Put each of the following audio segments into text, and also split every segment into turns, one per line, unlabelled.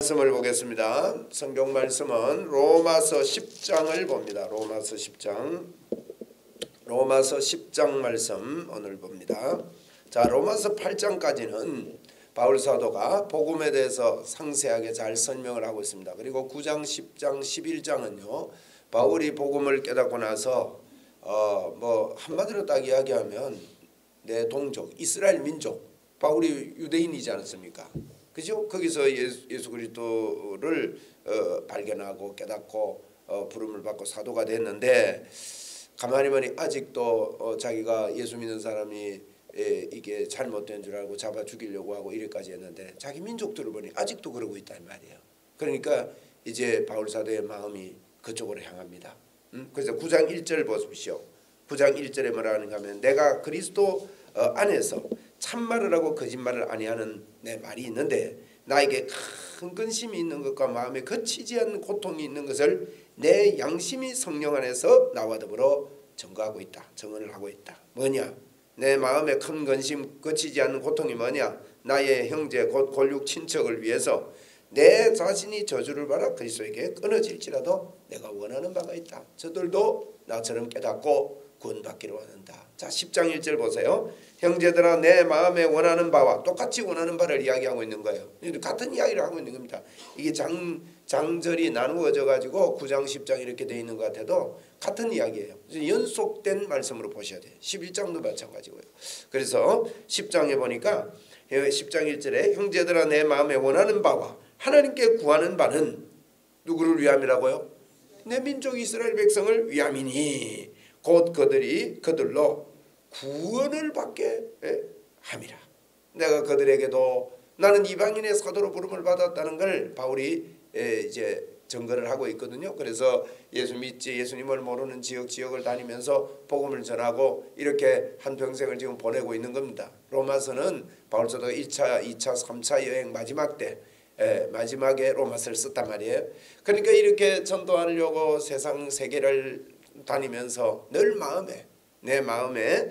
말씀을 보겠습니다. 성경 말씀은 로마서 10장을 봅니다. 로마서 10장 말씀 오늘 봅니다. 자, 로마서 8장까지는 바울 사도가 복음에 대해서 상세하게 잘 설명을 하고 있습니다. 그리고 9장, 10장, 11장은요. 바울이 복음을 깨닫고 나서 한마디로 딱 이야기하면 내 동족 이스라엘 민족, 바울이 유대인이지 않습니까? 그죠? 거기서 예수 그리스도를 발견하고 깨닫고 부름을 받고 사도가 됐는데, 가만히 보니 아직도 자기가 예수 믿는 사람이 이게 잘못된 줄 알고 잡아 죽이려고 하고 이래까지 했는데, 자기 민족들을 보니 아직도 그러고 있단 말이에요. 그러니까 이제 바울 사도의 마음이 그쪽으로 향합니다. 그래서 9장 1절 보십시오. 9장 1절에 뭐라 하는가 하면, 내가 그리스도 안에서 참말을 하고 거짓말을 아니하는 내 말이 있는데, 나에게 큰 근심이 있는 것과 마음에 거치지 않는 고통이 있는 것을 내 양심이 성령 안에서 나와 더불어 증거하고 있다. 증언을 하고 있다. 뭐냐? 내 마음에 큰 근심, 거치지 않는 고통이 뭐냐? 나의 형제 곧 골육 친척을 위해서 내 자신이 저주를 받아 그리스도에게 끊어질지라도 내가 원하는 바가 있다. 저들도 나처럼 깨닫고 구원받기를 원한다. 자, 10장 1절 보세요. 형제들아, 내 마음에 원하는 바와 똑같이 원하는 바를 이야기하고 있는 거예요. 같은 이야기를 하고 있는 겁니다. 이게 장절이 나누어져 가지고 9장 10장 이렇게 되어 있는 것 같아도 같은 이야기예요. 연속된 말씀으로 보셔야 돼요. 11장도 마찬가지고요. 그래서 10장에 보니까 10장 1절에 형제들아, 내 마음에 원하는 바와 하나님께 구하는 바는 누구를 위함이라고요? 내 민족 이스라엘 백성을 위함이니 곧 그들로 구원을 받게 함이라. 내가 그들에게도 나는 이방인의 사도로 부름을 받았다는 걸 바울이 이제 증거를 하고 있거든요. 그래서 예수 믿지 예수님을 모르는 지역을 다니면서 복음을 전하고 이렇게 한평생을 지금 보내고 있는 겁니다. 로마서는 바울 사도가 1차, 2차, 3차 여행 마지막 때 마지막에 로마서를 썼단 말이에요. 그러니까 이렇게 전도하려고 세계를 다니면서 늘 내 마음에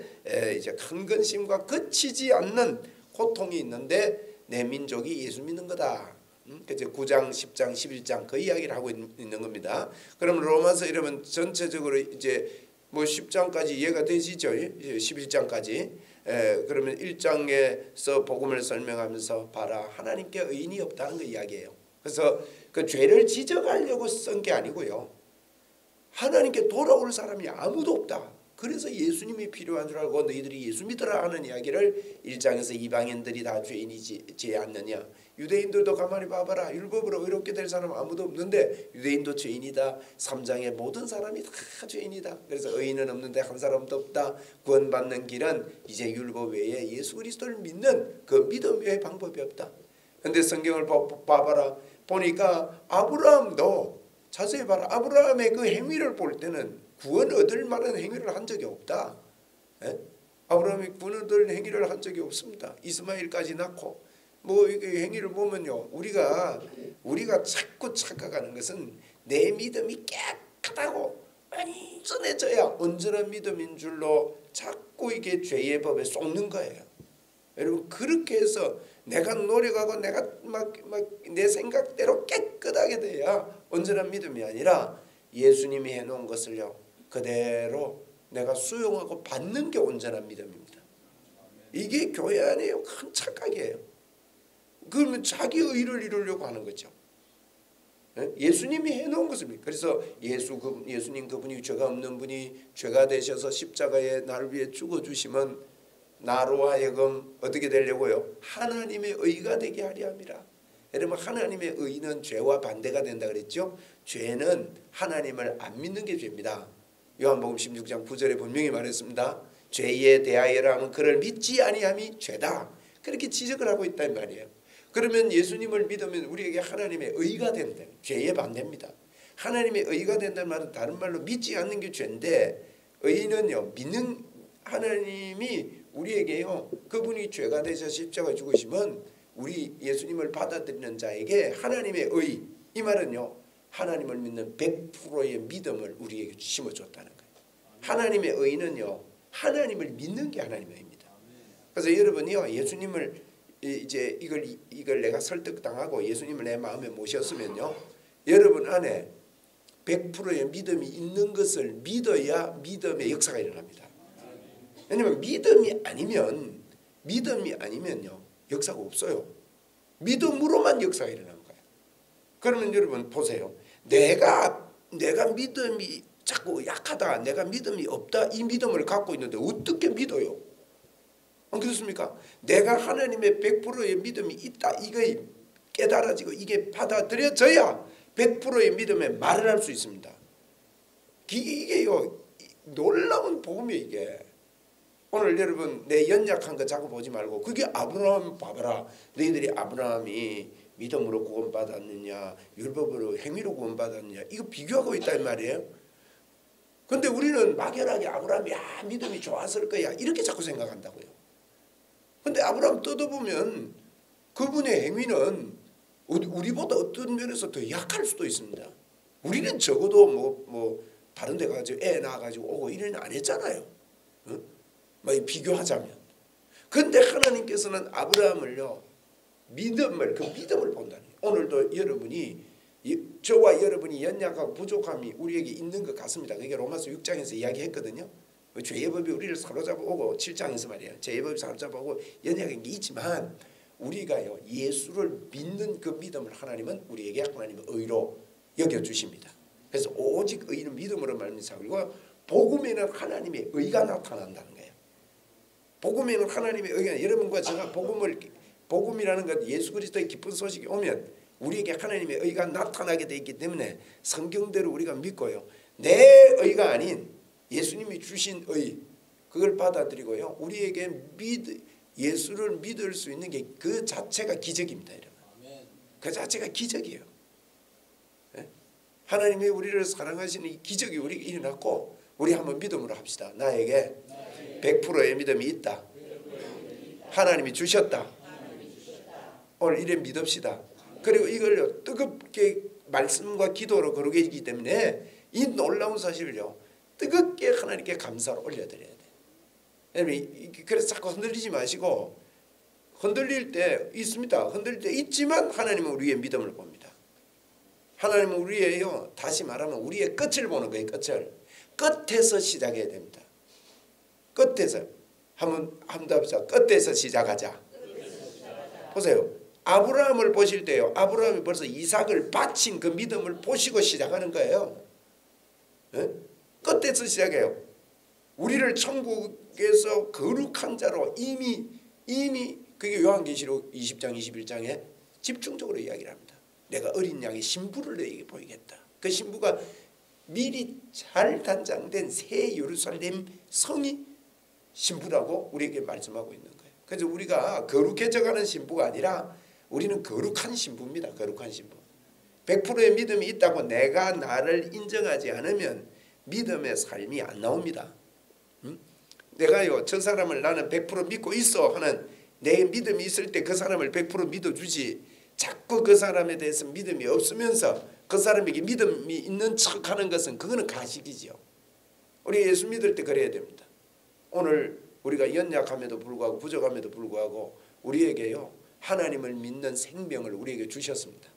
이제 큰 근심과 그치지 않는 고통이 있는데, 내 민족이 예수 믿는 거다. 그래서 9장, 10장, 11장 그 이야기를 하고 있는 겁니다. 그럼 로마서 이러면 전체적으로 이제 10장까지 이해가 되시죠? 11장까지. 그러면 1장에서 복음을 설명하면서 봐라, 하나님께 의인이 없다는 거 이야기예요. 그래서 그 죄를 지적하려고 쓴 게 아니고요. 하나님께 돌아올 사람이 아무도 없다. 그래서 예수님이 필요한 줄 알고 너희들이 예수 믿으라 하는 이야기를 1장에서 이방인들이 다 죄인이지 않느냐. 유대인들도 가만히 봐봐라. 율법으로 의롭게 될 사람 아무도 없는데 유대인도 죄인이다. 3장에 모든 사람이 다 죄인이다. 그래서 의인은 없는데 한 사람도 없다. 구원받는 길은 이제 율법 외에 예수 그리스도를 믿는 그 믿음 외에 방법이 없다. 그런데 성경을 봐봐라. 보니까 아브라함도 자세히 봐라. 아브라함의 그 행위를 볼 때는 구원 얻을 만한 행위를 한 적이 없다. 아브라함이 구원 얻을 행위를 한 적이 없습니다. 이스마엘까지 낳고 이게 행위를 보면요, 우리가 자꾸 착각하는 것은 내 믿음이 깨끗하고 온전해져야 온전한 믿음인 줄로 자꾸 이게 죄의 법에 속는 거예요. 여러분, 그렇게 해서 내가 노력하고 내가 내 생각대로 깨끗하게 돼야 온전한 믿음이 아니라 예수님이 해놓은 것을요 그대로 내가 수용하고 받는 게 온전한 믿음입니다. 이게 교회 안에요 큰 착각이에요. 그러면 자기 의를 이루려고 하는 거죠. 예수님이 해놓은 것입니다. 그래서 예수님 그분이 죄가 없는 분이 죄가 되셔서 십자가에 나를 위해 죽어주시면 나로 하여금 어떻게 되려고요? 하나님의 의가 되게 하려 함이라. 여러분, 하나님의 의는 죄와 반대가 된다 그랬죠? 죄는 하나님을 안 믿는 게 죄입니다. 요한복음 16장 9절에 분명히 말했습니다. 죄에 대하여라 하면 그를 믿지 아니함이 죄다. 그렇게 지적을 하고 있단 말이에요. 그러면 예수님을 믿으면 우리에게 하나님의 의가 된다. 죄의 반대입니다. 하나님의 의가 된다는 말은 다른 말로 믿지 않는 게 죄인데, 의는요 믿는 하나님이 우리에게요 그분이 죄가 되셔 십자가에 죽으시면 우리 예수님을 받아들이는 자에게 하나님의 의, 이 말은요 하나님을 믿는 100%의 믿음을 우리에게 심어줬다는 거예요. 하나님의 의는요 하나님을 믿는 게 하나님의 의입니다. 그래서 여러분이요 예수님을 이제 이걸 내가 설득당하고 예수님을 내 마음에 모셨으면요, 여러분 안에 100%의 믿음이 있는 것을 믿어야 믿음의 역사가 일어납니다. 왜냐하면 믿음이 아니면요 역사가 없어요. 믿음으로만 역사가 일어나는 거예요. 그러면 여러분 보세요. 내가 믿음이 자꾸 약하다, 내가 믿음이 없다, 이 믿음을 갖고 있는데 어떻게 믿어요? 안 그렇습니까? 내가 하나님의 100%의 믿음이 있다, 이게 깨달아지고 이게 받아들여져야 100%의 믿음에 말을 할 수 있습니다. 이게요 놀라운 복음이에요. 이게 오늘 여러분 내 연약한 거 자꾸 보지 말고, 그게 아브라함 봐봐라, 너희들이 아브라함이 믿음으로 구원받았느냐 율법으로 행위로 구원받았느냐, 이거 비교하고 있단 말이에요. 근데 우리는 막연하게 아브라함이 믿음이 좋았을 거야 이렇게 자꾸 생각한다고요. 근데 아브라함 뜯어보면 그분의 행위는 우리보다 어떤 면에서 더 약할 수도 있습니다. 우리는 적어도 뭐 다른 데 가가지고 애 낳아가지고 오고 이런 안 했잖아요. 뭐 비교하자면. 근데 하나님께서는 아브라함을요 믿음을 본다는 거예요. 오늘도 여러분이 저와 여러분이 연약하고 부족함이 우리에게 있는 것 같습니다. 그게 로마서 6장에서 이야기했거든요. 죄의 법이 우리를 사로잡아 오고 7장에서 말이에요. 죄의 법이 사로잡아 오고 연약한 게 있지만 우리가요 예수를 믿는 그 믿음을 하나님은 우리에게 하나님의 의로 여겨주십니다. 그래서 오직 의는 믿음으로 말미암아, 그리고 복음에는 하나님의 의가 나타난다는 거예요. 복음에는 하나님의 의가, 여러분과 제가 복음이라는 것, 예수 그리스도의 기쁜 소식이 오면 우리에게 하나님의 의가 나타나게 되어 있기 때문에 성경대로 우리가 믿고요, 내 의가 아닌 예수님이 주신 의, 그걸 받아들이고요, 우리에게 예수를 믿을 수 있는 게 그 자체가 기적입니다. 여러분. 그 자체가 기적이에요. 하나님이 우리를 사랑하시는 이 기적이 우리에게 일어났고, 우리 한번 믿음으로 합시다. 나에게 100%의 믿음이 있다. 하나님이 주셨다. 오늘 이래 믿읍시다. 그리고 이걸요 뜨겁게 말씀과 기도로 거룩해지기 때문에 이 놀라운 사실을요 뜨겁게 하나님께 감사로 올려드려야 돼요. 그래서 자꾸 흔들리지 마시고, 흔들릴 때 있습니다. 흔들릴 때 있지만 하나님은 우리의 믿음을 봅니다. 하나님은 우리의, 다시 말하면 우리의 끝을 보는 거예요. 끝에서 시작해야 됩니다. 끝에서 한번 합시다. 끝에서 시작하자. 보세요. 아브라함을 보실 때요, 아브라함이 벌써 이삭을 바친 그 믿음을 보시고 시작하는 거예요. 끝에서 시작해요. 우리를 천국에서 거룩한 자로 이미 그게 요한계시록 20장 21장에 집중적으로 이야기를 합니다. 내가 어린 양의 신부를 너에게 보이겠다. 그 신부가 미리 잘 단장된 새 예루살렘 성이 신부라고 우리에게 말씀하고 있는 거예요. 그래서 우리가 거룩해져가는 신부가 아니라 우리는 거룩한 신부입니다. 거룩한 신부. 100%의 믿음이 있다고 내가 나를 인정하지 않으면 믿음의 삶이 안 나옵니다. 내가요 저 사람을 나는 100% 믿고 있어 하는 내 믿음이 있을 때 그 사람을 100% 믿어주지, 자꾸 그 사람에 대해서 믿음이 없으면서 그 사람에게 믿음이 있는 척하는 것은 그거는 가식이지요. 우리 예수 믿을 때 그래야 됩니다. 오늘 우리가 연약함에도 불구하고 부족함에도 불구하고 우리에게요 하나님을 믿는 생명을 우리에게 주셨습니다.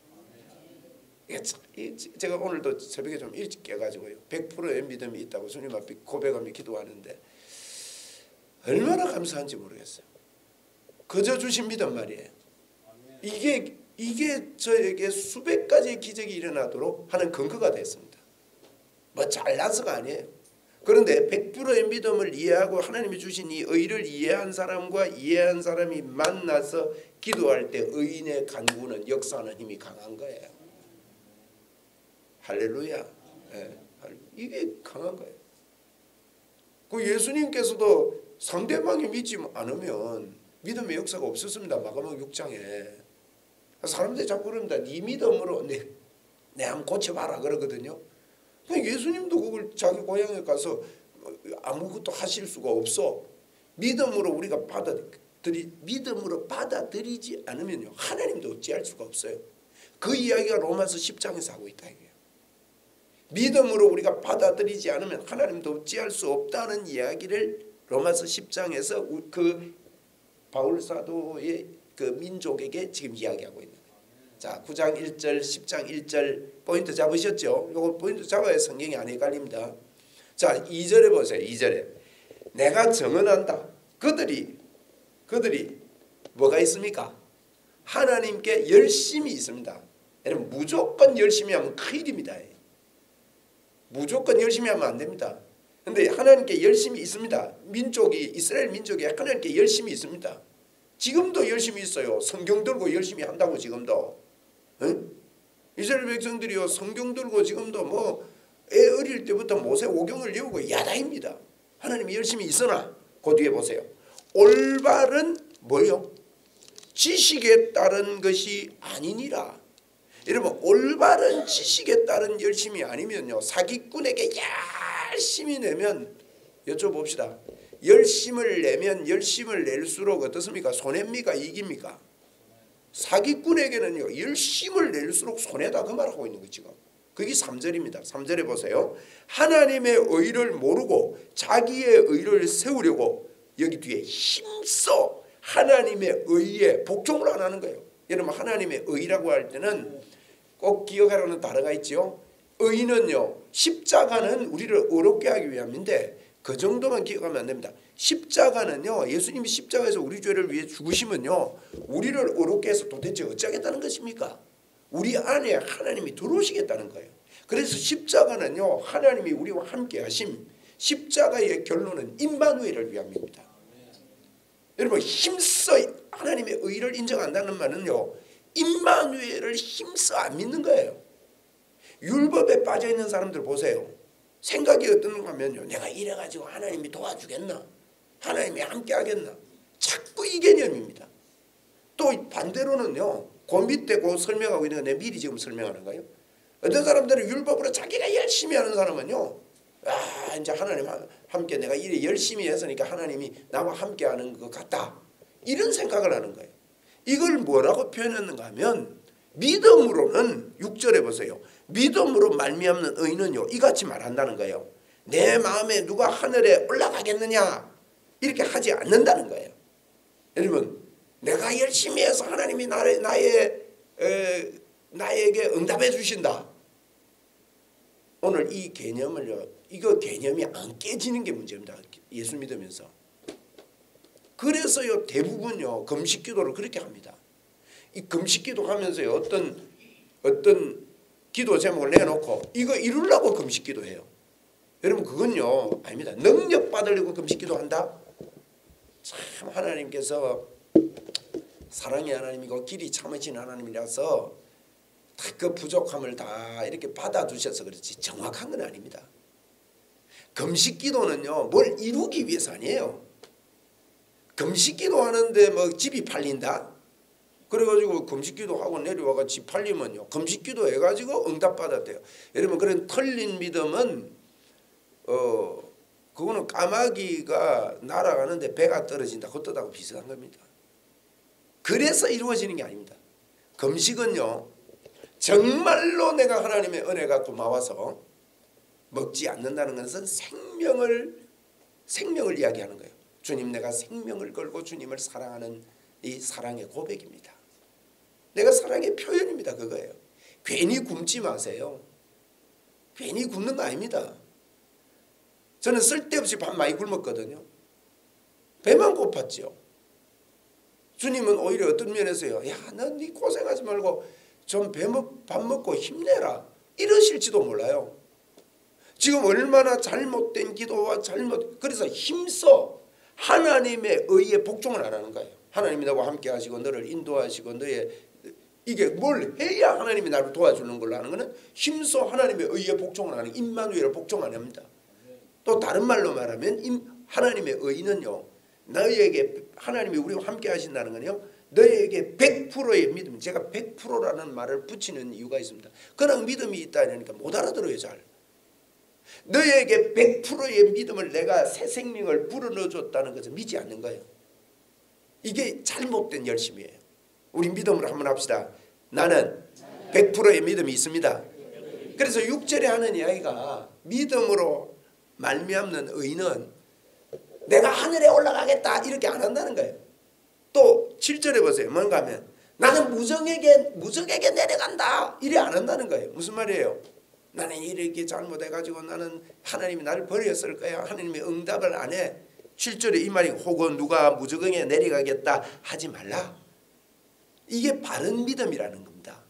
제가 오늘도 새벽에 좀 일찍 깨가지고요 100%의 믿음이 있다고 주님 앞에 고백하며 기도하는데 얼마나 감사한지 모르겠어요. 그저 주신 믿음 말이에요. 이게 저에게 수백 가지의 기적이 일어나도록 하는 근거가 됐습니다. 뭐 잘나서가 아니에요. 그런데 100%의 믿음을 이해하고 하나님이 주신 이 의를 이해한 사람과 이해한 사람이 만나서 기도할 때 의인의 간구는 역사하는 힘이 강한 거예요. 할렐루야. 네. 이게 강한 거예요. 그 예수님께서도 상대방이 믿지 않으면 믿음의 역사가 없었습니다. 마가복음 6장에 사람들이 자꾸 그럽니다. 네 믿음으로 내 한번 고쳐봐라 그러거든요. 예수님도 그걸 자기 고향에 가서 아무것도 하실 수가 없어. 믿음으로 우리가 믿음으로 받아들이지 않으면요 하나님도 어찌할 수가 없어요. 그 이야기가 로마서 10장에서 하고 있다 이거예요. 믿음으로 우리가 받아들이지 않으면 하나님도 어찌할 수 없다는 이야기를 로마서 10장에서 그 바울 사도의 그 민족에게 지금 이야기하고 있는 거예요. 자, 9장 1절 10장 1절 포인트 잡으셨죠? 요거 포인트 잡아야 성경이 안 헷갈립니다. 자, 2절에 보세요. 2절에 내가 정언한다. 그들이 뭐가 있습니까? 하나님께 열심히 있습니다. 여러분 무조건 열심히 하면 큰일입니다. 무조건 열심히 하면 안 됩니다. 그런데 하나님께 열심히 있습니다. 이스라엘 민족이 하나님께 열심히 있습니다. 지금도 열심히 있어요. 성경 들고 열심히 한다고 지금도. 응? 이스라엘 백성들이요 성경 들고 지금도 뭐 애 어릴 때부터 모세오경을 외우고 야다입니다. 하나님이 열심히 있으나 그 뒤에 보세요. 올바른 뭐요? 지식에 따른 것이 아니니라. 여러분 올바른 지식에 따른 열심이 아니면요 사기꾼에게 열심히 내면 여쭤봅시다. 열심을 내면 열심을 낼수록 어떻습니까? 손해입니까? 이깁니까? 사기꾼에게는요 열심을 낼수록 손해다 그 말하고 있는 거 지금. 그게 3절입니다. 3절에 보세요. 하나님의 의를 모르고 자기의 의를 세우려고 여기 뒤에 힘써 하나님의 의에 복종을 안 하는 거예요. 여러분 하나님의 의라고 할 때는 꼭 기억하라는 단어가 있죠. 의는요 십자가는 우리를 어렵게 하기 위함인데 그 정도만 기억하면 안 됩니다. 십자가는요 예수님이 십자가에서 우리 죄를 위해 죽으시면요 우리를 어렵게 해서 도대체 어쩌겠다는 것입니까? 우리 안에 하나님이 들어오시겠다는 거예요. 그래서 십자가는요 하나님이 우리와 함께 하심, 십자가의 결론은 임마누엘을 위함입니다. 여러분 힘써 하나님의 의를 인정한다는 말은요 임마누엘을 힘써 안 믿는 거예요. 율법에 빠져 있는 사람들 보세요. 생각이 어떤가 하면요 내가 이래가지고 하나님이 도와주겠나, 하나님이 함께 하겠나, 자꾸 이 개념입니다. 또 반대로는요 그 밑에 그 설명하고 있는 거 내 미리 지금 설명하는 거예요. 어떤 사람들은 율법으로 자기가 열심히 하는 사람은요 이제 하나님 함께 내가 이래 열심히 했으니까 하나님이 나와 함께 하는 것 같다 이런 생각을 하는 거예요. 이걸 뭐라고 표현했는가 하면 믿음으로는 6절에 보세요. 믿음으로 말미암는 의는요 이같이 말한다는 거예요. 내 마음에 누가 하늘에 올라가겠느냐 이렇게 하지 않는다는 거예요. 여러분 내가 열심히 해서 하나님이 나에게 응답해 주신다. 오늘 이 개념을요 이거 개념이 안 깨지는 게 문제입니다. 예수 믿으면서. 그래서요 대부분요 금식기도를 그렇게 합니다. 이 금식기도 하면서요 어떤 기도 제목을 내놓고 이거 이루려고 금식기도해요. 여러분 그건요 아닙니다. 능력 받으려고 금식기도한다. 참 하나님께서 사랑의 하나님이고 길이 참으신 하나님이라서 그 부족함을 다 이렇게 받아주셔서 그렇지 정확한 건 아닙니다. 금식기도는요 뭘 이루기 위해서 아니에요. 금식기도 하는데 뭐 집이 팔린다? 그래가지고 금식기도하고 내려와가 집 팔리면요 금식기도 해가지고 응답받았대요. 여러분 그런 틀린 믿음은 그거는 까마귀가 날아가는데 배가 떨어진다 그것하고 비슷한 겁니다. 그래서 이루어지는 게 아닙니다. 금식은요 정말로 내가 하나님의 은혜가 고마워서 먹지 않는다는 것은 생명을 이야기하는 거예요. 주님 내가 생명을 걸고 주님을 사랑하는 이 사랑의 고백입니다. 내가 사랑의 표현입니다. 그거예요. 괜히 굶지 마세요. 괜히 굶는 거 아닙니다. 저는 쓸데없이 밥 많이 굶었거든요. 배만 고팠죠. 주님은 오히려 어떤 면에서요. 야, 너 네 고생하지 말고 좀 밥 먹고 힘내라. 이러실지도 몰라요. 지금 얼마나 잘못된 기도와 그래서 힘써 하나님의 의에 복종을 안 하는 거예요. 하나님이 나와 함께 하시고 너를 인도하시고 너의 이게 뭘 해야 하나님이 나를 도와주는 걸로 하는 거는 힘써 하나님의 의에 복종을 하는 임마누엘을 복종 안 합니다. 또 다른 말로 말하면 하나님의 의는요. 너희에게 하나님이 우리와 함께 하신다는 건요. 너희에게 100%의 믿음. 제가 100%라는 말을 붙이는 이유가 있습니다. 그냥 믿음이 있다 이러니까 못 알아들어요 잘. 너희에게 100%의 믿음을 내가 새 생명을 불어넣어줬다는 것을 믿지 않는 거예요. 이게 잘못된 열심이에요. 우리 믿음으로 한번 합시다. 나는 100%의 믿음이 있습니다. 그래서 6절에 하는 이야기가 믿음으로 말미암는 의는 내가 하늘에 올라가겠다 이렇게 안 한다는 거예요. 또 그리고 7절에 보세요. 뭔가 하면 나는 무적에게 내려간다. 이래 안 한다는 거예요. 무슨 말이에요? 나는 이렇게 잘못해가지고 나는 하나님이 나를 버렸을 거야. 하나님이 응답을 안 해. 7절에 이 말이 혹은 누가 무적에게 내려가겠다 하지 말라. 이게 바른 믿음이라는 겁니다.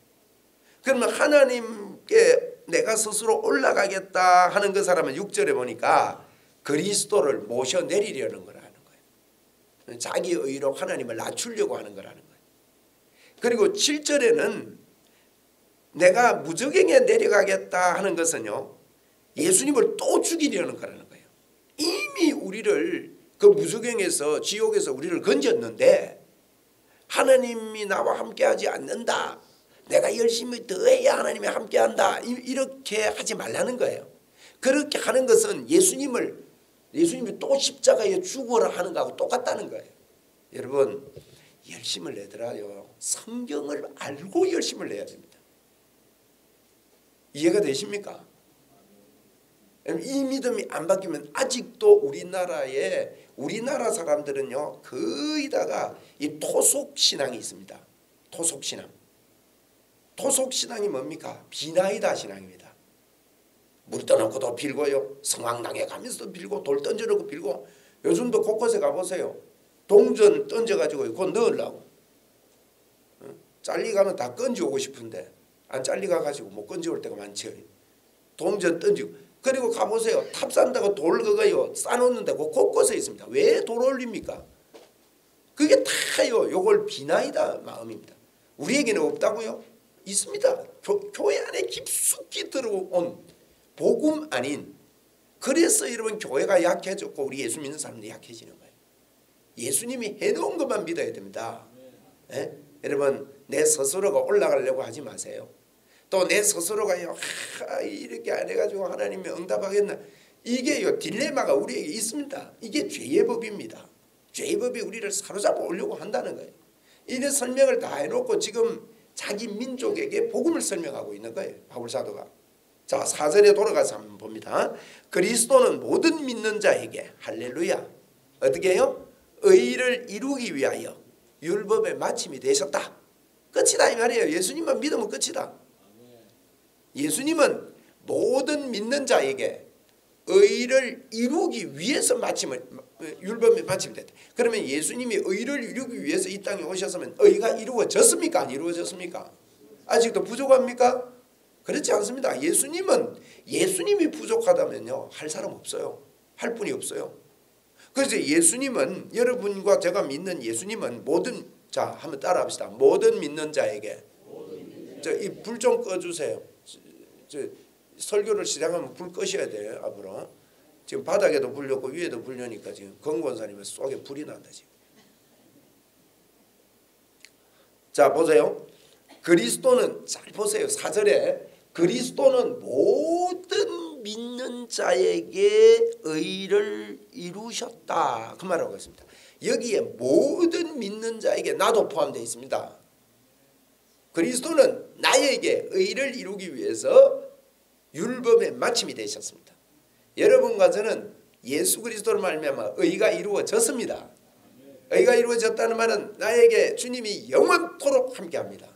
그러면 하나님께 내가 스스로 올라가겠다 하는 그 사람은 6절에 보니까 그리스도를 모셔 내리려는 거라는 거예요. 자기 의로 하나님을 낮추려고 하는 거라는 거예요. 그리고 7절에는 내가 무적행에 내려가겠다 하는 것은요, 예수님을 또 죽이려는 거라는 거예요. 이미 우리를 그 무적행에서 지옥에서 우리를 건졌는데 하나님이 나와 함께하지 않는다. 내가 열심히 더해야 하나님이 함께한다. 이렇게 하지 말라는 거예요. 그렇게 하는 것은 예수님이 또 십자가에 죽어라 하는 거하고 똑같다는 거예요. 여러분 열심을 내더라요. 성경을 알고 열심을 내야 됩니다. 이해가 되십니까? 이 믿음이 안 바뀌면 아직도 우리나라 사람들은요 거의 다가 이 토속신앙이 있습니다. 토속신앙이 뭡니까? 비나이다 신앙입니다. 물 떠놓고도 빌고요. 성황당에 가면서도 빌고 돌 던져놓고 빌고 요즘도 곳곳에 가보세요. 동전 던져가지고 그거 넣으려고. 잘리가면 다 건져오고 싶은데 안 잘리가가지고 못 건져올 때가 많죠. 동전 던지고. 그리고 가보세요. 탑 산다고 돌 그거요 쌓아놓는데 그 곳곳에 있습니다. 왜 돌 올립니까? 그게 다요. 요걸 비나이다 마음입니다. 우리에게는 없다고요? 있습니다. 교회 안에 깊숙이 들어온 복음 아닌. 그래서 여러분 교회가 약해졌고 우리 예수 믿는 사람들이 약해지는 거예요. 예수님이 해놓은 것만 믿어야 됩니다. 예? 여러분 내 스스로가 올라가려고 하지 마세요. 또 내 스스로가요 이렇게 안 해가지고 하나님이 응답하겠나. 이게요 딜레마가 우리에게 있습니다. 이게 죄의 법입니다. 죄의 법이 우리를 사로잡아 오려고 한다는 거예요. 이래 설명을 다 해놓고 지금 자기 민족에게 복음을 설명하고 있는 거예요. 바울 사도가. 자 4절에 돌아가서 한번 봅니다. 그리스도는 모든 믿는 자에게 할렐루야 어떻게 해요? 의를 이루기 위하여 율법의 마침이 되셨다. 끝이다 이 말이에요. 예수님만 믿으면 끝이다. 예수님은 모든 믿는 자에게 의를 이루기 위해서 율법의 마침이 됐다. 그러면 예수님이 의를 이루기 위해서 이 땅에 오셨으면 의가 이루어졌습니까? 안 이루어졌습니까? 아직도 부족합니까? 그렇지 않습니다. 예수님이 부족하다면요 할 사람 없어요. 할 분이 없어요. 그래서 예수님은 여러분과 제가 믿는 예수님은 자 한번 따라합시다. 모든 믿는 자에게 이 불 좀 꺼주세요. 설교를 시작하면 불 끄셔야 돼요. 앞으로 지금 바닥에도 불렸고 위에도 불려니까 지금 권권사님의 속에 불이 난다 지금. 자 보세요. 그리스도는 잘 보세요. 4절에 그리스도는 모든 믿는 자에게 의를 이루셨다. 그 말하고 있습니다. 여기에 모든 믿는 자에게 나도 포함되어 있습니다. 그리스도는 나에게 의를 이루기 위해서 율법의 마침이 되셨습니다. 여러분과 저는 예수 그리스도를 말미암아 의가 이루어졌습니다. 의가 이루어졌다는 말은 나에게 주님이 영원토록 함께합니다.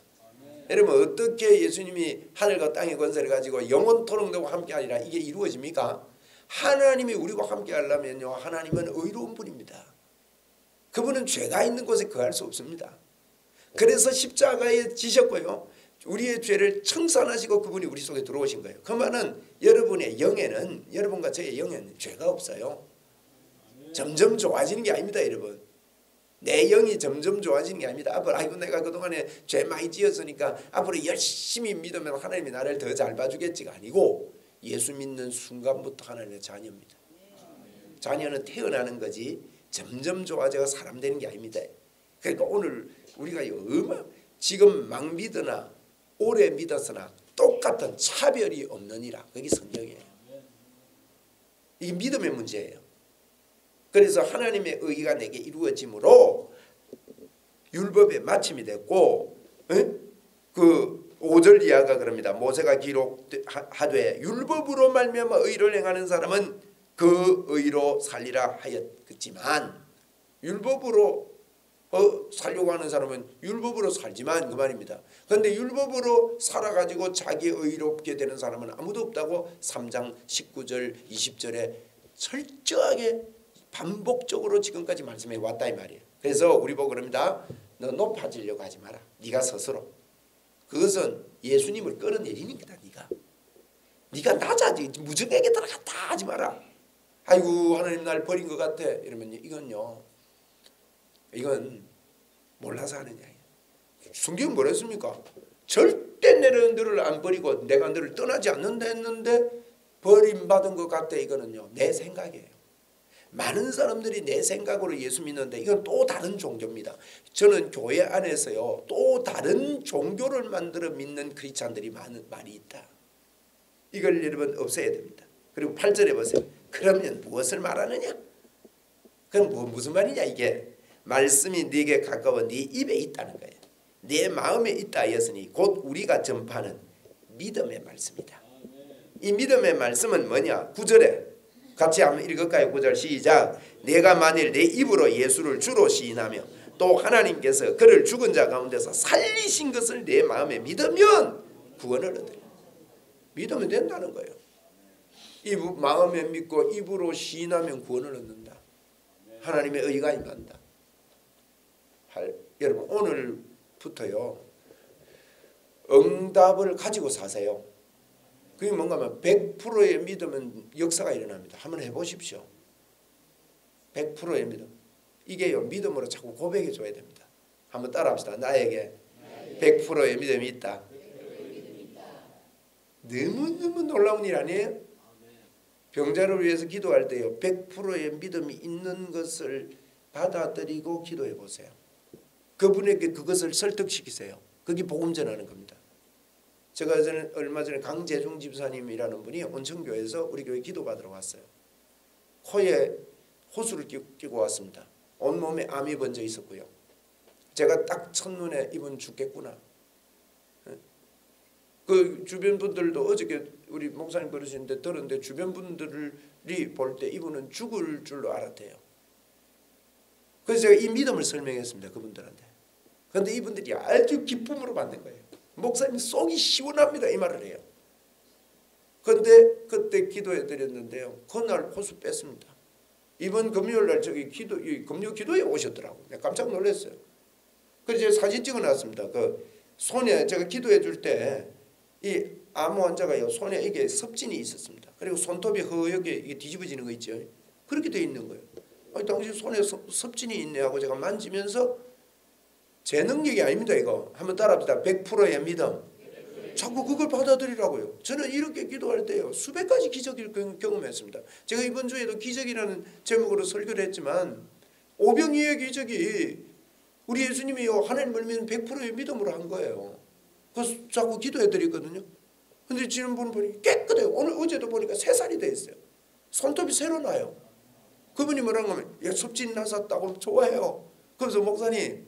여러분 어떻게 예수님이 하늘과 땅의 권세를 가지고 영원토록 너와 함께하리라 이게 이루어집니까? 하나님이 우리와 함께하려면요 하나님은 의로운 분입니다. 그분은 죄가 있는 곳에 거할 수 없습니다. 그래서 십자가에 지셨고요. 우리의 죄를 청산하시고 그분이 우리 속에 들어오신 거예요. 그 말은 여러분의 영에는 여러분과 저의 영에는 죄가 없어요. 점점 좋아지는 게 아닙니다. 여러분. 내 영이 점점 좋아지는 게 아닙니다. 앞으로 아이고 내가 그동안에 죄 많이 지었으니까 앞으로 열심히 믿으면 하나님이 나를 더 잘 봐주겠지가 아니고 예수 믿는 순간부터 하나님의 자녀입니다. 자녀는 태어나는 거지 점점 좋아져서 사람 되는 게 아닙니다. 그러니까 오늘 우리가 지금 막 믿으나 오래 믿었으나 똑같은 차별이 없느니라. 그게 성경이에요. 이게 믿음의 문제예요. 그래서 하나님의 의가 내게 이루어짐으로 율법의 마침이 됐고 그 5절 이하가 그럽니다. 모세가 기록하되 율법으로 말미암아 의를 행하는 사람은 그 의로 살리라 하였지만 율법으로 살려고 하는 사람은 율법으로 살지만 그 말입니다. 그런데 율법으로 살아가지고 자기 의롭게 되는 사람은 아무도 없다고 3장 19절 20절에 철저하게 반복적으로 지금까지 말씀해 왔다 이 말이에요. 그래서 우리 보고 그럽니다. 너 높아지려고 하지 마라. 네가 스스로. 그것은 예수님을 끌어내리는 거다. 네가 낮아지 무정에게 들어갔다 하지 마라. 아이고 하나님 날 버린 것 같아. 이러면 이건 몰라서 하는 이야기예요. 성경은 뭐라 했습니까? 절대 너를 안 버리고 내가 너를 떠나지 않는다 했는데 버림받은 것 같아. 이거는요 내 생각이에요. 많은 사람들이 내 생각으로 예수 믿는데 이건 또 다른 종교입니다. 저는 교회 안에서요 또 다른 종교를 만들어 믿는 크리스찬들이 많이 있다. 이걸 여러분 없애야 됩니다. 그리고 8절에 보세요. 그러면 무엇을 말하느냐? 그럼 무슨 말이냐 이게. 말씀이 네게 가까워 네 입에 있다는 거예요. 네 마음에 있다 하였으니 곧 우리가 전파하는 믿음의 말씀이다. 이 믿음의 말씀은 뭐냐? 9절에 같이 한번 읽을까요? 9절 시작. 내가 만일 내 입으로 예수를 주로 시인하며 또 하나님께서 그를 죽은 자 가운데서 살리신 것을 내 마음에 믿으면 구원을 얻으리라. 믿으면 된다는 거예요. 마음에 믿고 입으로 시인하면 구원을 얻는다. 하나님의 의가 임한다. 여러분 오늘부터요 응답을 가지고 사세요. 그게 뭔가 하면 100%의 믿음은 역사가 일어납니다. 한번 해보십시오. 100%의 믿음. 이게요 믿음으로 자꾸 고백해 줘야 됩니다. 한번 따라합시다. 나에게 100%의 믿음이 있다. 너무너무 놀라운 일 아니에요? 병자를 위해서 기도할 때요 100%의 믿음이 있는 것을 받아들이고 기도해 보세요. 그분에게 그것을 설득시키세요. 그게 복음 전하는 겁니다. 제가 얼마 전에 강재중 집사님이라는 분이 온천교회에서 우리 교회 기도받으러 왔어요. 코에 호수를 끼고 왔습니다. 온몸에 암이 번져 있었고요. 제가 딱 첫눈에 이분 죽겠구나. 그 주변 분들도 어저께 우리 목사님 그러시는데 들었는데 주변 분들이 볼 때 이분은 죽을 줄로 알았대요. 그래서 제가 이 믿음을 설명했습니다. 그분들한테. 그런데 이분들이 아주 기쁨으로 받는 거예요. 목사님 속이 시원합니다. 이 말을 해요. 그런데 그때 기도해 드렸는데요. 그날 호수 뺐습니다. 이번 금요일날 금요 기도에 오셨더라고요. 내가 깜짝 놀랐어요. 그래서 제가 사진 찍어놨습니다. 그 손에 제가 기도해 줄 때 이 암 환자가요 손에 이게 섭진이 있었습니다. 그리고 손톱이 허옇게 이게 뒤집어지는 거 있죠. 그렇게 돼 있는 거예요. 당신 손에 섭진이 있네 하고 제가 만지면서 제 능력이 아닙니다. 이거 한번 따라합시다. 100%의 믿음. 자꾸 그걸 받아들이라고요. 저는 이렇게 기도할 때요 수백 가지 기적을 경험했습니다. 제가 이번 주에도 기적이라는 제목으로 설교를 했지만 오병이의 기적이 우리 예수님이요 하나님을 믿는 100%의 믿음으로 한 거예요. 그래서 자꾸 기도해 드리거든요. 근데 지금 보니 깨끗해요. 어제도 보니까 3살이 돼 있어요. 손톱이 새로 나요. 그분이 뭐라고 하면 야, 섭진 나섰다고 좋아해요. 그래서 목사님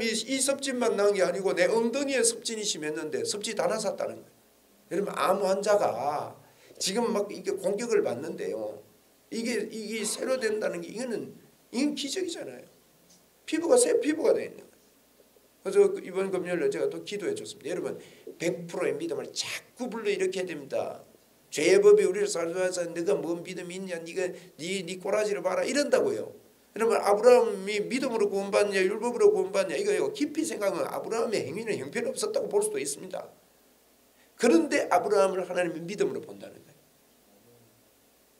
이 섭진만 난 게 아니고 내 엉덩이에 섭진이 심했는데 섭진 다 나섰다는 거예요. 여러분 암 환자가 지금 막 이게 공격을 받는데요. 이게 새로 된다는 게 이건 기적이잖아요. 피부가 새 피부가 돼 있는 거예요. 그래서 이번 금요일에 제가 또 기도해 줬습니다. 여러분 100%의 믿음을 자꾸 불러일으켜야 됩니다. 죄의 법이 우리를 살려서 네가 뭔 믿음이 있냐, 네 꼬라지를 봐라 이런다고요. 여러분 아브라함이 믿음으로 구원받냐 율법으로 구원받냐 이거 깊이 생각하면 아브라함의 행위는 형편이 없었다고 볼 수도 있습니다. 그런데 아브라함을 하나님의 믿음으로 본다는 거예요.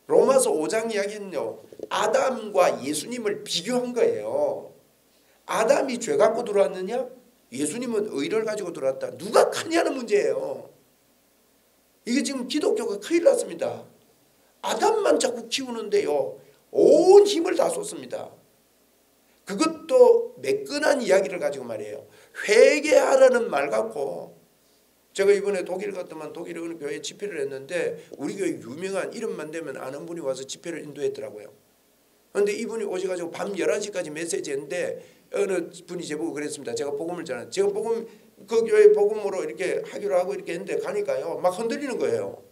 로마서 5장 이야기는요 아담과 예수님을 비교한 거예요. 아담이 죄 갖고 들어왔느냐? 예수님은 의를 가지고 들어왔다. 누가 크냐는 문제예요. 이게 지금 기독교가 큰일 났습니다. 아담만 자꾸 키우는데요 온 힘을 다 쏟습니다. 그것도 매끈한 이야기를 가지고 말이에요. 회개하라는 말 갖고 제가 이번에 독일 갔더만 독일에 어느 교회에 집회를 했는데 우리 교회 유명한 이름만 되면 아는 분이 와서 집회를 인도했더라고요. 그런데 이분이 오셔가지고 밤 11시까지 메시지 했는데 어느 분이 제보고 그랬습니다. 제가 복음을 전한 제가 그 교회 복음으로 이렇게 하기로 하고 이렇게 했는데 가니까요 막 흔들리는 거예요.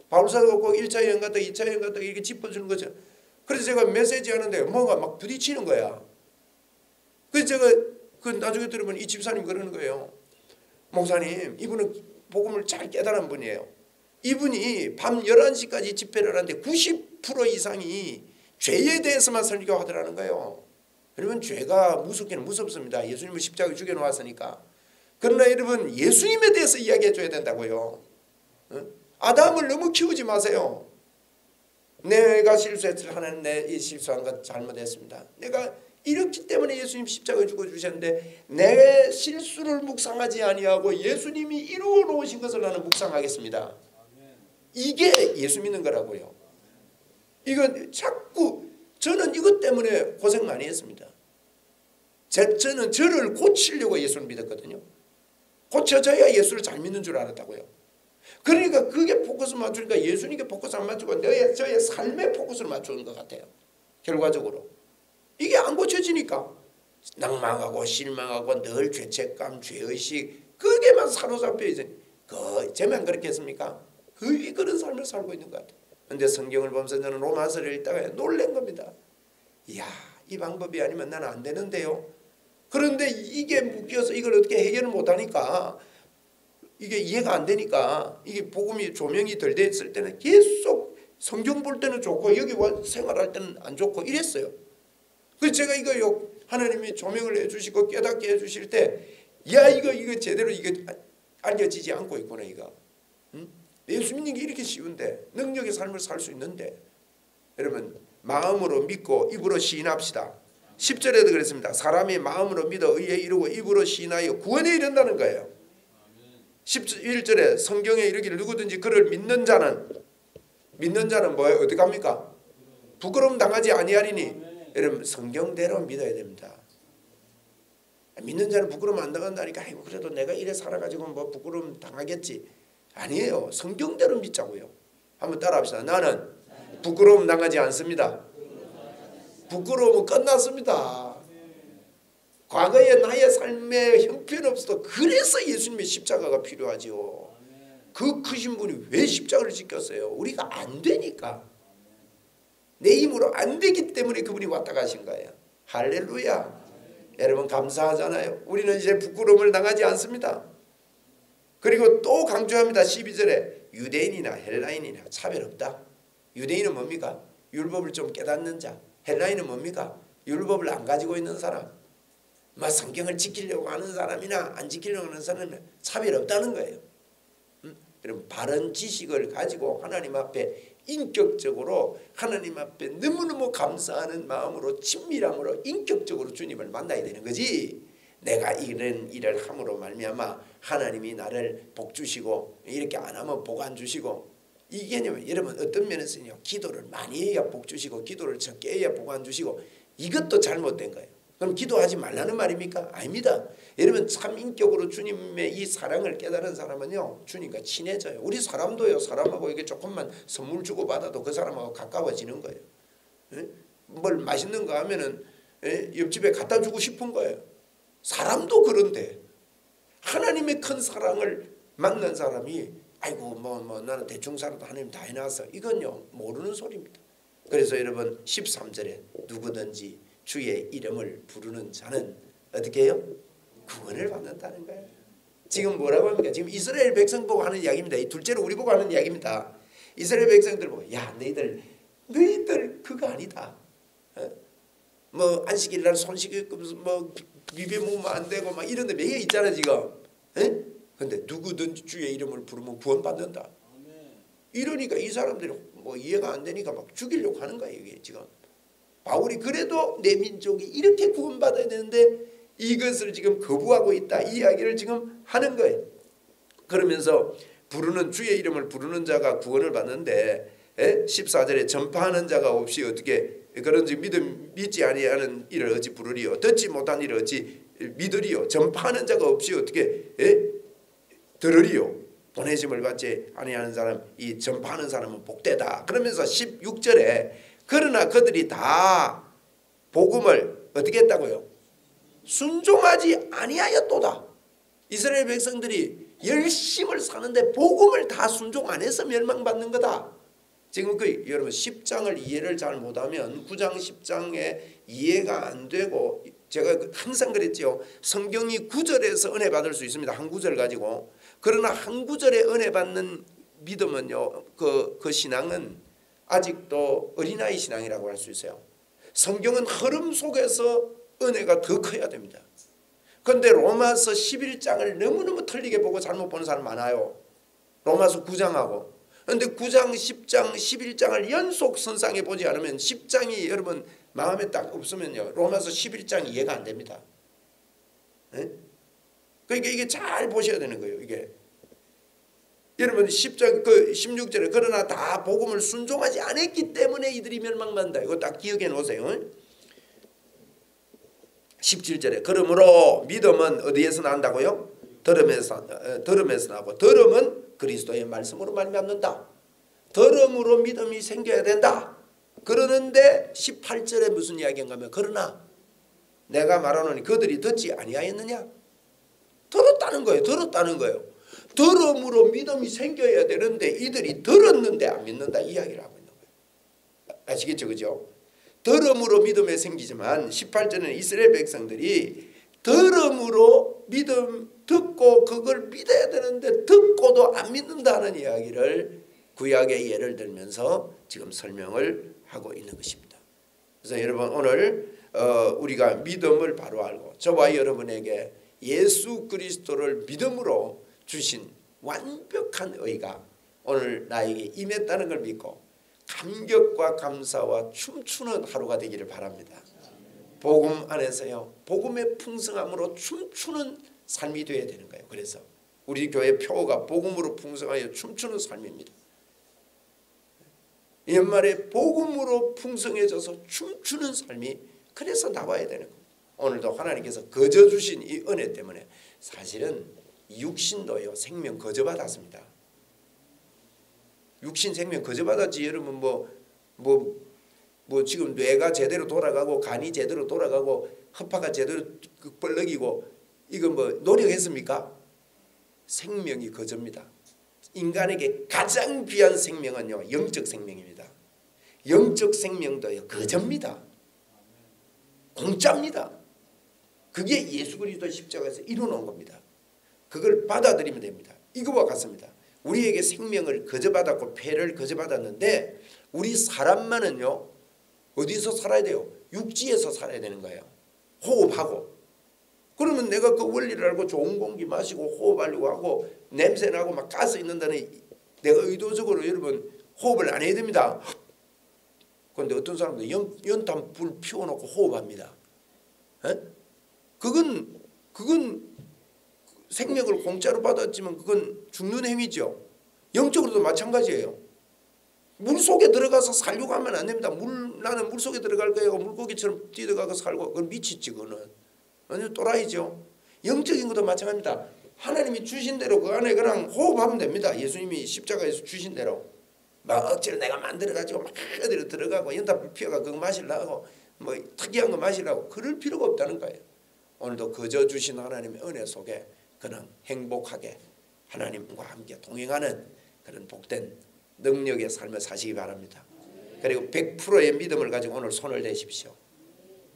바울사도가 꼭 1차 여행 갔다 2차 여행 갔다 이렇게 짚어주는 거죠. 그래서 제가 메시지 하는데 뭔가 막 부딪히는 거야. 그래서 제가 그 나중에 들으면 이 집사님 그러는 거예요. 목사님, 이분은 복음을 잘 깨달은 분이에요. 이분이 밤 11시까지 집회를 하는데 90% 이상이 죄에 대해서만 설교하더라는 거예요. 여러분, 죄가 무섭기는 무섭습니다. 예수님을 십자가에 죽여놓았으니까. 그러나 여러분, 예수님에 대해서 이야기해 줘야 된다고요. 아담을 너무 키우지 마세요. 내가 실수했을 하나님, 내 실수한 것 잘못했습니다. 내가 이렇기 때문에 예수님 십자가에 죽어주셨는데 내 실수를 묵상하지 아니하고 예수님이 이루어 놓으신 것을 나는 묵상하겠습니다. 이게 예수 믿는 거라고요. 이건 자꾸 저는 이것 때문에 고생 많이 했습니다. 저는 저를 고치려고 예수를 믿었거든요. 고쳐져야 예수를 잘 믿는 줄 알았다고요. 그러니까 그게 포커스 맞추니까 예수님께 포커스 안 맞추고 저의 삶에 포커스를 맞추는 것 같아요. 결과적으로 이게 안 고쳐지니까 낭망하고 실망하고 늘 죄책감, 죄의식 그게만 사로잡혀 있으니 제만 그렇게 했습니까? 그런 삶을 살고 있는 것 같아요. 그런데 성경을 보면서 저는 로마서를 읽다가 놀란 겁니다. 이야, 이 방법이 아니면 나는 안 되는데요. 그런데 이게 묶여서 이걸 어떻게 해결을 못하니까 이게 이해가 안 되니까 이게 복음이 조명이 덜 됐을 때는 계속 성경 볼 때는 좋고 여기 와 생활할 때는 안 좋고 이랬어요. 그래서 제가 이거 하나님이 조명을 해주시고 깨닫게 해주실 때 야 이거 제대로 이거 알려지지 않고 있구나 이거. 예수 믿는 게 이렇게 쉬운데 능력의 삶을 살 수 있는데 여러분 마음으로 믿고 입으로 시인합시다. 10절에도 그랬습니다. 사람이 마음으로 믿어 의에 이르고 입으로 시인하여 구원에 이른다는 거예요. 11절에 성경에 이르기를 누구든지 그를 믿는 자는 뭐예요? 어떻게 합니까? 부끄러움 당하지 아니하리니. 여러분 성경대로 믿어야 됩니다. 믿는 자는 부끄러움 안 당한다니까 아이고 그래도 내가 이래 살아가지고 뭐 부끄러움 당하겠지. 아니에요. 성경대로 믿자고요. 한번 따라합시다. 나는 부끄러움 당하지 않습니다. 부끄러움은 끝났습니다. 과거에 나의 삶에 형편없어도 그래서 예수님의 십자가가 필요하지요. 그 크신 분이 왜 십자가를 지켰어요? 우리가 안 되니까. 내 힘으로 안 되기 때문에 그분이 왔다 가신 거예요. 할렐루야. 여러분 감사하잖아요. 우리는 이제 부끄러움을 당하지 않습니다. 그리고 또 강조합니다. 12절에 유대인이나 헬라인이나 차별 없다. 유대인은 뭡니까? 율법을 좀 깨닫는 자. 헬라인은 뭡니까? 율법을 안 가지고 있는 사람. 성경을 지키려고 하는 사람이나 안 지키려고 하는 사람은 차별 없다는 거예요. 여러분 바른 지식을 가지고 하나님 앞에 인격적으로 하나님 앞에 너무너무 감사하는 마음으로 친밀함으로 인격적으로 주님을 만나야 되는 거지. 내가 이런 일을 함으로 말미암아 하나님이 나를 복 주시고 이렇게 안 하면 복 안 주시고 이 개념은 여러분 어떤 면에서는요 기도를 많이 해야 복 주시고 기도를 적게 해야 복 안 주시고 이것도 잘못된 거예요. 그럼 기도하지 말라는 말입니까? 아닙니다. 여러분 참 인격으로 주님의 이 사랑을 깨달은 사람은요 주님과 친해져요. 우리 사람도요 사람하고 이게 조금만 선물 주고 받아도 그 사람하고 가까워지는 거예요. 뭘 맛있는 거 하면은 옆집에 갖다 주고 싶은 거예요. 사람도 그런데 하나님의 큰 사랑을 만난 사람이 아이고 뭐 나는 대충 살아도 하나님 다 해놨어. 이건요 모르는 소리입니다. 그래서 여러분 13절에 누구든지 주의 이름을 부르는 자는 어떻게 해요? 구원을 받는다는 거예요. 지금 뭐라고 합니까? 지금 이스라엘 백성 보고 하는 이야기입니다. 둘째로 우리 보고 하는 이야기입니다. 이스라엘 백성들 보고 야 너희들 그거 아니다. 뭐 안식일 날 손식이 뭐 비벼 먹으면 안 되고 막 이런 데 매여 있잖아 지금. 근데 누구든지 주의 이름을 부르면 구원받는다. 이러니까 이 사람들이 뭐 이해가 안 되니까 막 죽이려고 하는 거예요 이게 지금. 바울이 그래도 내 민족이 이렇게 구원받아야 되는데 이것을 지금 거부하고 있다. 이 이야기를 지금 하는 거예요. 그러면서 부르는 주의 이름을 부르는 자가 구원을 받는데 14절에 전파하는 자가 없이 어떻게 그런지 믿지 아니하는 이를 어찌 부르리요. 듣지 못한 이를 어찌 믿으리요. 전파하는 자가 없이 어떻게 들으리요. 보내심을 받지 아니하는 사람 이 전파하는 사람은 복되다. 그러면서 16절에 그러나 그들이 다 복음을 어떻게 했다고요? 순종하지 아니하였도다. 이스라엘 백성들이 열심을 사는데 복음을 다 순종 안 해서 멸망받는 거다. 지금 여러분 10장을 이해를 잘 못하면 9장 10장에 이해가 안 되고 제가 항상 그랬죠. 성경이 구절에서 은혜 받을 수 있습니다. 한 구절 가지고. 그러나 한 구절에 은혜 받는 믿음은요, 그 신앙은 아직도 어린아이 신앙이라고 할 수 있어요. 성경은 흐름 속에서 은혜가 더 커야 됩니다. 그런데 로마서 11장을 너무너무 틀리게 보고 잘못 보는 사람 많아요. 로마서 9장하고. 그런데 9장, 10장, 11장을 연속 선상에 보지 않으면 10장이 여러분 마음에 딱 없으면요, 로마서 11장 이해가 안 됩니다. 네? 그러니까 이게 잘 보셔야 되는 거예요. 이게 여러분 10장 16절에 그러나 다 복음을 순종하지 않았기 때문에 이들이 멸망받는다. 이거 딱 기억해 놓으세요. 17절에 그러므로 믿음은 어디에서 난다고요? 들음에서 나고 들음은 그리스도의 말씀으로 말미암는다. 들음으로 믿음이 생겨야 된다. 그러는데 18절에 무슨 이야기인가 하면 그러나 내가 말하노니 그들이 듣지 아니하였느냐? 들었다는 거예요. 들음으로 믿음이 생겨야 되는데 이들이 들었는데 안 믿는다 이야기를 하고 있는 거예요. 아시겠죠? 그죠? 들음으로 믿음이 생기지만 18절에는 이스라엘 백성들이 들음으로 믿음 듣고 그걸 믿어야 되는데 듣고도 안 믿는다는 이야기를 구약의 예를 들면서 지금 설명을 하고 있는 것입니다. 그래서 여러분 오늘 우리가 믿음을 바로 알고 저와 여러분에게 예수 그리스도를 믿음으로 주신 완벽한 의가 오늘 나에게 임했다는 걸 믿고 감격과 감사와 춤추는 하루가 되기를 바랍니다. 복음 안에서요, 복음의 풍성함으로 춤추는 삶이 되어야 되는 거예요. 그래서 우리 교회 표어가 복음으로 풍성하여 춤추는 삶입니다. 연말에 복음으로 풍성해져서 춤추는 삶이 그래서 나와야 되는 거예요. 오늘도 하나님께서 거저 주신 이 은혜 때문에 사실은 육신도요 생명 거저 받았습니다. 육신 생명 거저 받았지. 여러분 뭐 지금 뇌가 제대로 돌아가고 간이 제대로 돌아가고 허파가 제대로 벌럭이고 이거 뭐 노력했습니까? 생명이 거저입니다. 인간에게 가장 귀한 생명은요 영적 생명입니다. 영적 생명도요 거저입니다. 공짜입니다. 그게 예수 그리스도 십자가에서 이루어놓은 겁니다. 그걸 받아들이면 됩니다. 이거와 같습니다. 우리에게 생명을 거저받았고 폐를 거저받았는데 우리 사람만은요 어디서 살아야 돼요? 육지에서 살아야 되는 거예요. 호흡하고. 그러면 내가 그 원리를 알고 좋은 공기 마시고 호흡하려고 하고 냄새 나고 막 가스 있는다는 내가 의도적으로 여러분 호흡을 안 해야 됩니다. 그런데 어떤 사람들 연탄 불 피워놓고 호흡합니다. 에? 그건 생명을 공짜로 받았지만 그건 죽는 행위죠. 영적으로도 마찬가지예요. 물속에 들어가서 살려고 하면 안 됩니다. 나는 물속에 들어갈 거예요. 물고기처럼 뛰어가고 살고 그건 미치지. 그거는 완전 또라이죠. 영적인 것도 마찬가지입니다. 하나님이 주신 대로 그 안에 그냥 호흡하면 됩니다. 예수님이 십자가에서 주신 대로 막 억지로 내가 만들어가지고 막 어디로 들어가고 연탄불 피워가 그거 마시려고 뭐 특이한 거 마시려고 그럴 필요가 없다는 거예요. 오늘도 거저 주신 하나님의 은혜 속에 그냥 행복하게 하나님과 함께 동행하는 그런 복된 능력의 삶을 사시기 바랍니다. 그리고 100%의 믿음을 가지고 오늘 손을 대십시오.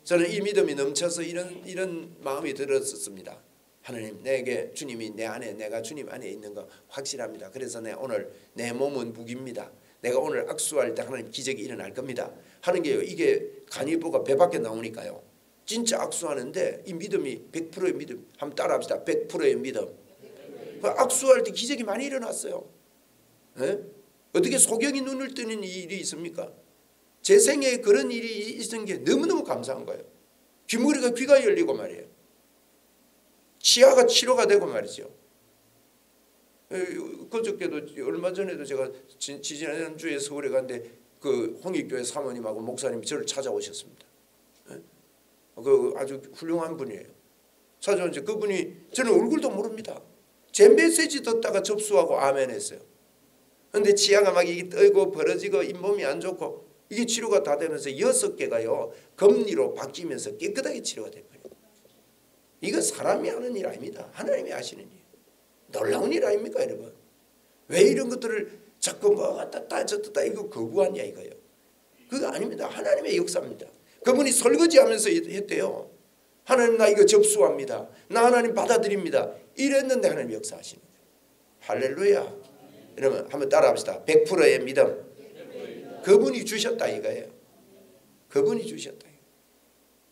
저는 이 믿음이 넘쳐서 이런 마음이 들었었습니다. 하나님 내게 주님이 내 안에 내가 주님 안에 있는 거 확실합니다. 그래서 오늘 내 몸은 무기입니다. 내가 오늘 악수할 때 하나님 기적이 일어날 겁니다. 하는 게요. 이게 간이보가 배 밖에 나오니까요. 진짜 악수하는데 이 믿음이 100%의 믿음. 한번 따라합시다. 100%의 믿음. 악수할 때 기적이 많이 일어났어요. 네? 어떻게 소경이 눈을 뜨는 일이 있습니까? 제 생애에 그런 일이 있은 게 너무너무 감사한 거예요. 귀가 열리고 말이에요. 치아가 치료가 되고 말이죠. 그저께도 얼마 전에도 제가 지난주에 서울에 갔는데 그 홍익교회 사모님하고 목사님이 저를 찾아오셨습니다. 그 아주 훌륭한 분이에요. 찾아오는데 그분이 저는 얼굴도 모릅니다. 제 메시지 듣다가 접수하고 아멘 했어요. 그런데 치아가 막 이게 떨고 벌어지고 잇몸이 안 좋고 이게 치료가 다 되면서 6개가요 금리로 바뀌면서 깨끗하게 치료가 돼버려요. 이거 사람이 하는 일 아닙니다. 하나님이 하시는 일. 놀라운 일 아닙니까 여러분? 왜 이런 것들을 자꾸 뭐 왔다 저다 이거 거부하냐 이거예요. 그거 아닙니다. 하나님의 역사입니다. 그분이 설거지하면서 했대요. 하나님 나 이거 접수합니다. 나 하나님 받아들입니다. 이랬는데 하나님 역사하시는 거예요. 할렐루야. 여러분 한번 따라합시다. 100%의 믿음. 그분이 주셨다 이거예요. 그분이 주셨다.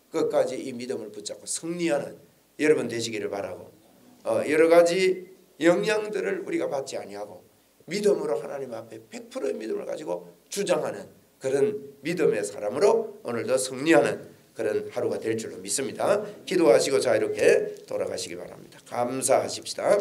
끝까지 이 믿음을 붙잡고 승리하는 여러분 되시기를 바라고, 여러 가지 영향들을 우리가 받지 아니하고 믿음으로 하나님 앞에 100%의 믿음을 가지고 주장하는 그런 믿음의 사람으로 오늘도 승리하는 그런 하루가 될 줄로 믿습니다. 기도하시고 자 이렇게 돌아가시기 바랍니다. 감사하십시다.